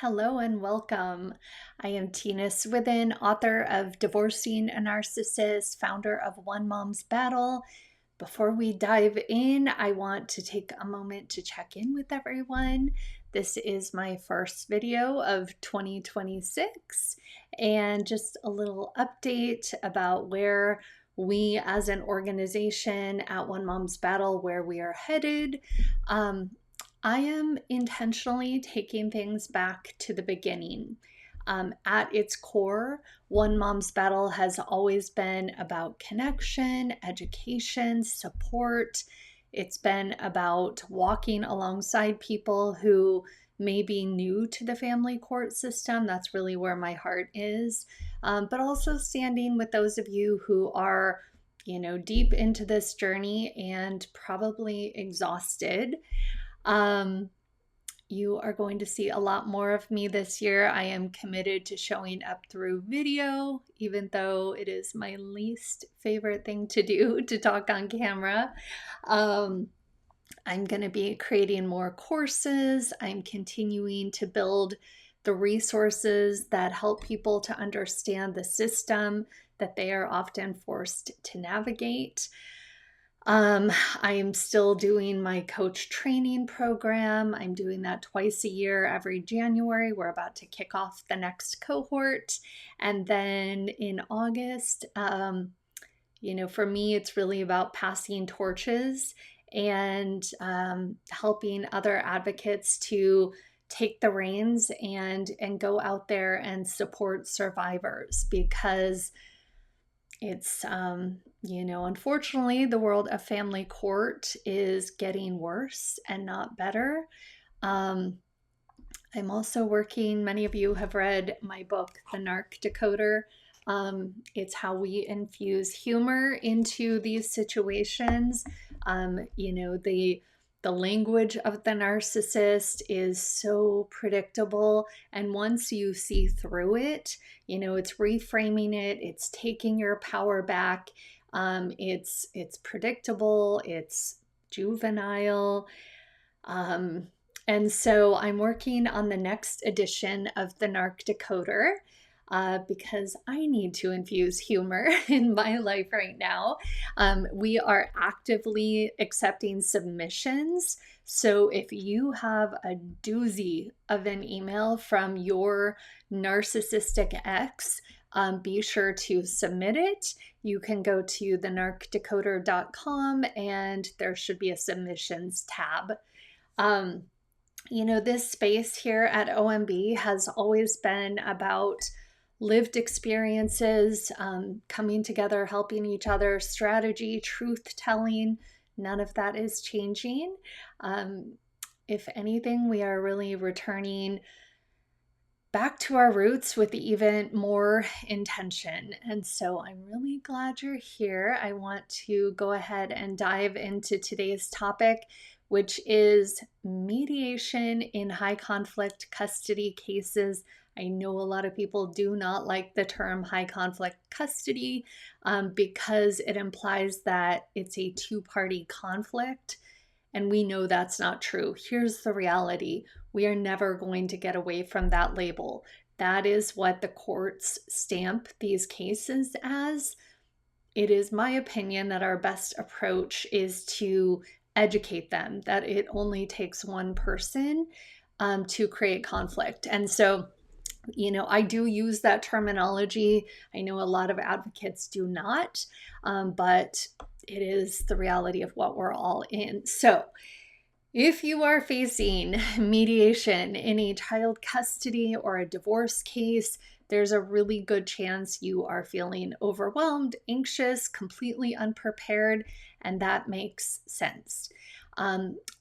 Hello and welcome. I am Tina Swithin, author of Divorcing a Narcissist, founder of One Mom's Battle. Before we dive in, I want to take a moment to check in with everyone. This is my first video of 2026, and just a little update about where we as an organization at One Mom's Battle, where we are headed. I am intentionally taking things back to the beginning. At its core, One Mom's Battle has always been about connection, education, support. It's been about walking alongside people who may be new to the family court system. That's really where my heart is. But also standing with those of you who are, deep into this journey and probably exhausted. Um, you are going to see a lot more of me this year. I am committed to showing up through video, even though it is my least favorite thing to do to talk on camera. I'm going to be creating more courses. I'm continuing to build the resources that help people to understand the system that they are often forced to navigate. I am still doing my coach training program. I'm doing that twice a year, every January. We're about to kick off the next cohort. And then in August, for me, it's really about passing torches and helping other advocates to take the reins and go out there and support survivors, because it's unfortunately, the world of family court is getting worse and not better. I'm also working, many of you have read my book, The Narc Decoder. It's how we infuse humor into these situations. The language of the narcissist is so predictable, and once you see through it, it's reframing it, it's taking your power back. It's predictable, it's juvenile. And so I'm working on the next edition of the Narc Decoder because I need to infuse humor in my life right now. We are actively accepting submissions. So if you have a doozy of an email from your narcissistic ex, be sure to submit it. You can go to thenarcdecoder.com and there should be a submissions tab. This space here at OMB has always been about lived experiences, coming together, helping each other, strategy, truth telling. None of that is changing. If anything, we are really returning back to our roots with even more intention. And so I'm really glad you're here. I want to go ahead and dive into today's topic, which is mediation in high conflict custody cases. I know a lot of people do not like the term high conflict custody because it implies that it's a two-party conflict. And we know that's not true. Here's the reality. We are never going to get away from that label. That is what the courts stamp these cases as. It is my opinion that our best approach is to educate them that it only takes one person to create conflict. And so, I do use that terminology. I know a lot of advocates do not, but it is the reality of what we're all in. So if you are facing mediation in a child custody or a divorce case, there's a really good chance you are feeling overwhelmed, anxious, completely unprepared, and that makes sense.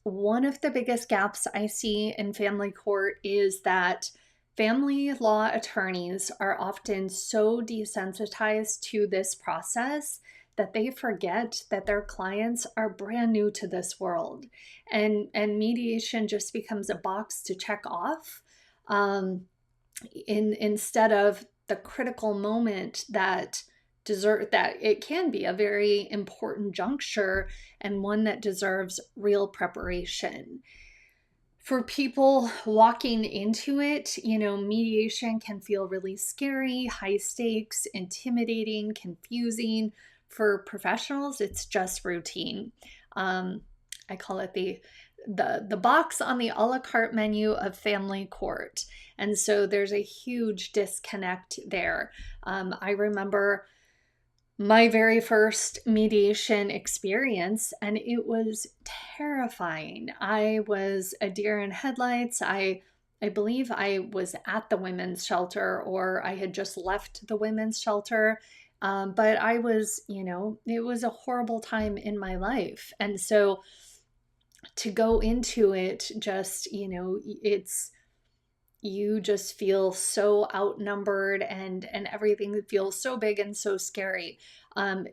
One of the biggest gaps I see in family court is that family law attorneys are often so desensitized to this process that they forget that their clients are brand new to this world. And mediation just becomes a box to check off instead of the critical moment that it can be a very important juncture and one that deserves real preparation. For people walking into it, mediation can feel really scary, high stakes, intimidating, confusing. For professionals, it's just routine. Um, I call it the box on the a la carte menu of family court. And so there's a huge disconnect there. I remember my very first mediation experience, and it was terrifying. I was a deer in headlights. I believe I was at the women's shelter, or I had just left the women's shelter. But I was, it was a horrible time in my life. And so to go into it, just, it's, you just feel so outnumbered, and everything feels so big and so scary. And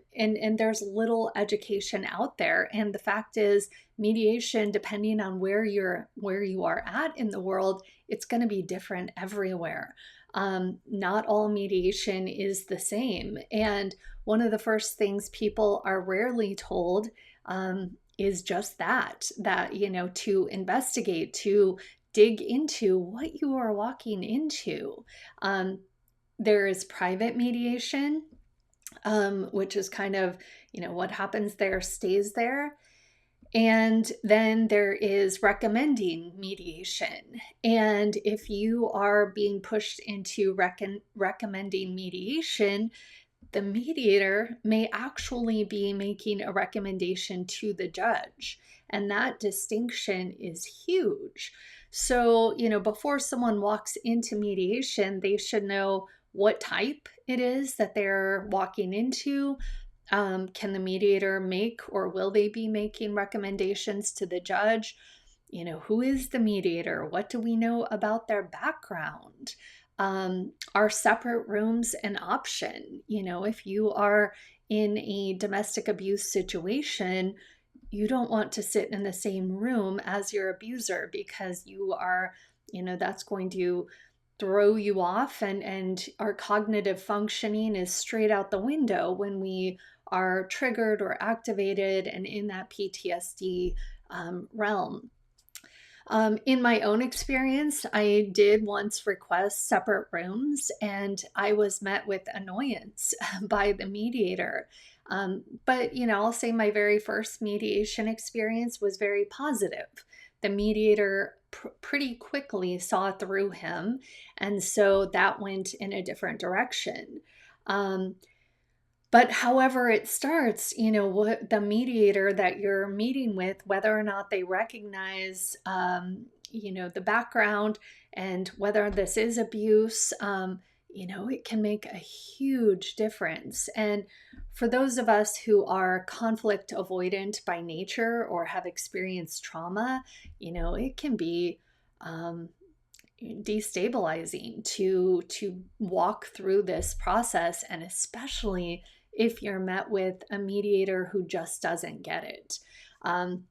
there's little education out there. And the fact is, mediation, depending on where you are at in the world, it's going to be different everywhere. Not all mediation is the same. And one of the first things people are rarely told is just that, to investigate, to dig into what you are walking into. There is private mediation, which is kind of, what happens there stays there. And then there is recommending mediation. And if you are being pushed into recommending mediation, the mediator may actually be making a recommendation to the judge. And that distinction is huge. So, before someone walks into mediation, they should know what type it is that they're walking into. Can the mediator make, or will they be making recommendations to the judge? Who is the mediator? What do we know about their background? Are separate rooms an option? If you are in a domestic abuse situation, you don't want to sit in the same room as your abuser, because you are, that's going to throw you off, and our cognitive functioning is straight out the window when we are triggered or activated and in that PTSD realm. In my own experience, I did once request separate rooms, and I was met with annoyance by the mediator. But, I'll say my very first mediation experience was very positive. The mediator pretty quickly saw through him, and so that went in a different direction. But however it starts, what the mediator that you're meeting with, whether or not they recognize, the background, and whether this is abuse, it can make a huge difference. And for those of us who are conflict avoidant by nature or have experienced trauma, it can be destabilizing to walk through this process, and especially if you're met with a mediator who just doesn't get it. And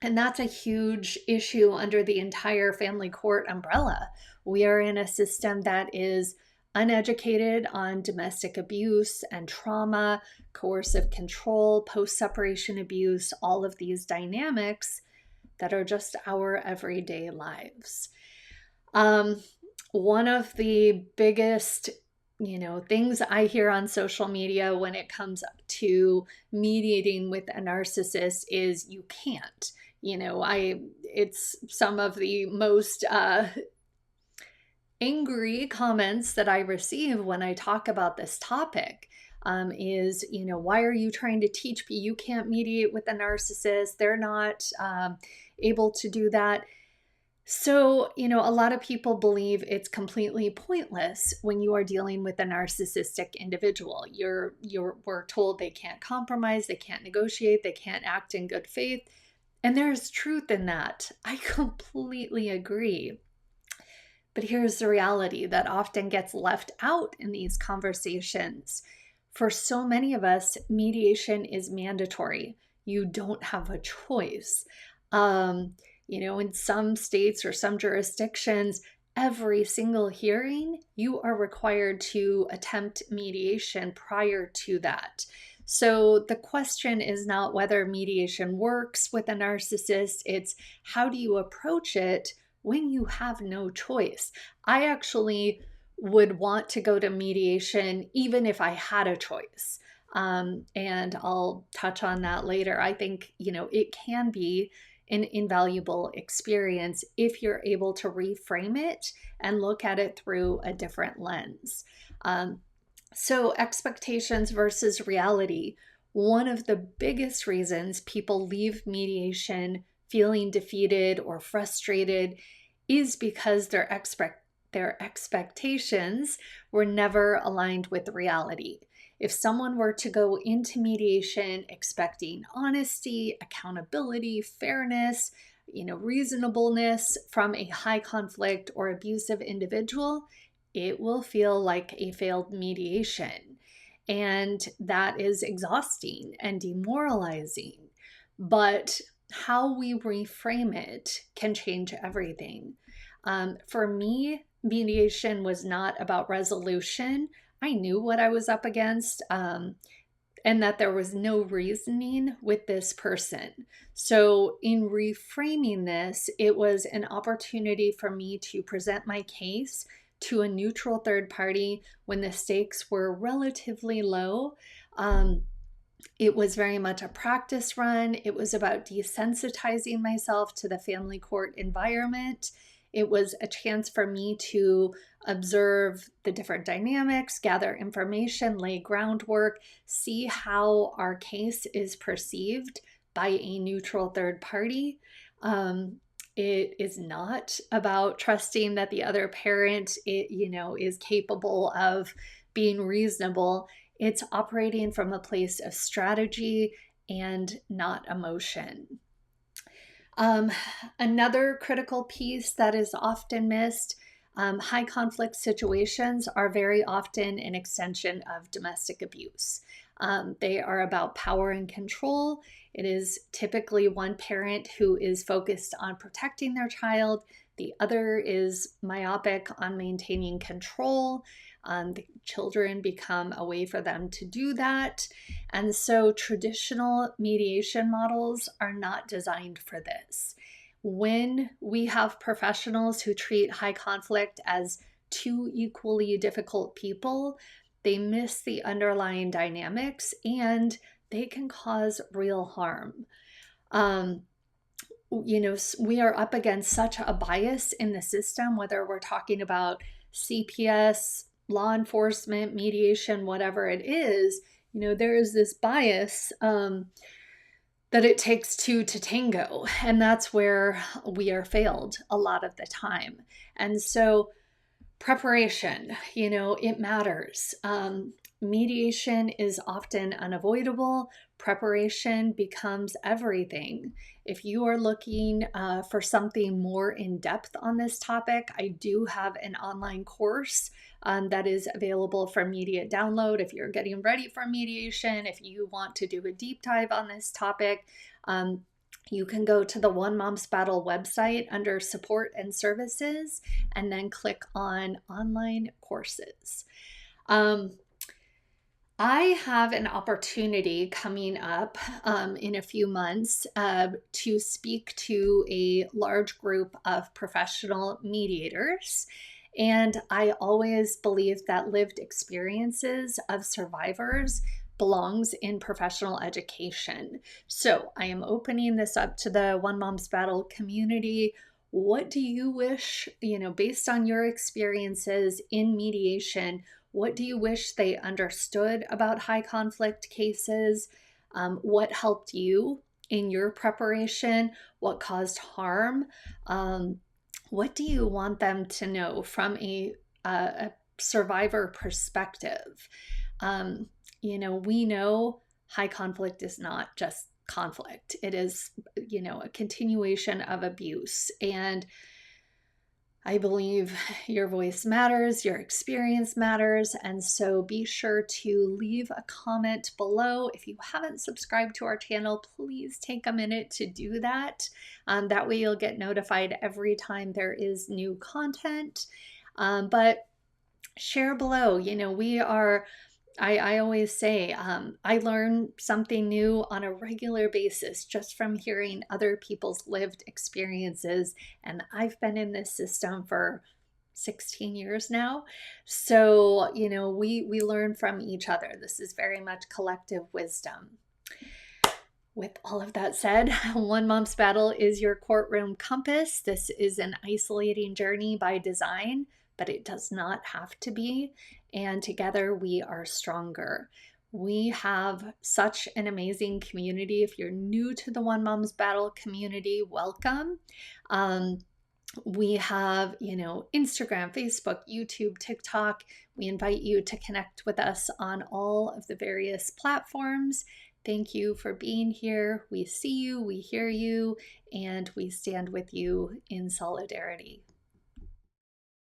that's a huge issue under the entire family court umbrella. We are in a system that is uneducated on domestic abuse and trauma, coercive control, post-separation abuse, all of these dynamics that are just our everyday lives. One of the biggest, things I hear on social media when it comes to mediating with a narcissist is you can't. It's some of the most angry comments that I receive when I talk about this topic. Is, why are you trying to teach me? You can't mediate with a narcissist. They're not able to do that. So, a lot of people believe it's completely pointless when you are dealing with a narcissistic individual. We're told they can't compromise, they can't negotiate, they can't act in good faith. And there's truth in that. I completely agree. But here's the reality that often gets left out in these conversations. For so many of us, mediation is mandatory. You don't have a choice. In some states or some jurisdictions, every single hearing, you are required to attempt mediation prior to that. So the question is not whether mediation works with a narcissist, it's how do you approach it when you have no choice. I actually would want to go to mediation even if I had a choice. And I'll touch on that later. I think, it can be an invaluable experience if you're able to reframe it and look at it through a different lens. So, expectations versus reality. One of the biggest reasons people leave mediation feeling defeated or frustrated is because their expectations were never aligned with reality. If someone were to go into mediation expecting honesty, accountability, fairness, reasonableness from a high conflict or abusive individual, it will feel like a failed mediation. And that is exhausting and demoralizing. But how we reframe it can change everything. For me, mediation was not about resolution. I knew what I was up against, and that there was no reasoning with this person. So, in reframing this, it was an opportunity for me to present my case to a neutral third party when the stakes were relatively low. It was very much a practice run. It was about desensitizing myself to the family court environment. It was a chance for me to observe the different dynamics, gather information, lay groundwork, see how our case is perceived by a neutral third party. It is not about trusting that the other parent, is capable of being reasonable. It's operating from a place of strategy and not emotion. Another critical piece that is often missed, high conflict situations are very often an extension of domestic abuse. They are about power and control. It is typically one parent who is focused on protecting their child. The other is myopic on maintaining control. The children become a way for them to do that. And so traditional mediation models are not designed for this. When we have professionals who treat high conflict as two equally difficult people, they miss the underlying dynamics and they can cause real harm. We are up against such a bias in the system, whether we're talking about CPS, law enforcement, mediation, whatever it is, there is this bias that it takes two to tango. And that's where we are failed a lot of the time. And so preparation, it matters. Mediation is often unavoidable. Preparation becomes everything. If you are looking for something more in depth on this topic, I do have an online course that is available for immediate download. If you're getting ready for mediation, if you want to do a deep dive on this topic, you can go to the One Mom's Battle website under support and services and then click on online courses. I have an opportunity coming up in a few months to speak to a large group of professional mediators. And I always believe that lived experiences of survivors belongs in professional education. So I am opening this up to the One Mom's Battle community. What do you wish, based on your experiences in mediation, what do you wish they understood about high conflict cases? What helped you in your preparation? What caused harm? What do you want them to know from a survivor perspective? We know high conflict is not just conflict. It is, a continuation of abuse. And I believe your voice matters, your experience matters, and so be sure to leave a comment below. If you haven't subscribed to our channel, please take a minute to do that. That way you'll get notified every time there is new content. But share below. We are I always say I learn something new on a regular basis just from hearing other people's lived experiences. And I've been in this system for 16 years now. So, we learn from each other. This is very much collective wisdom. With all of that said, One Mom's Battle is your courtroom compass. This is an isolating journey by design, but it does not have to be. And together we are stronger. We have such an amazing community. If you're new to the One Mom's Battle community, welcome. We have, Instagram, Facebook, YouTube, TikTok. We invite you to connect with us on all of the various platforms. Thank you for being here. We see you, we hear you, and we stand with you in solidarity.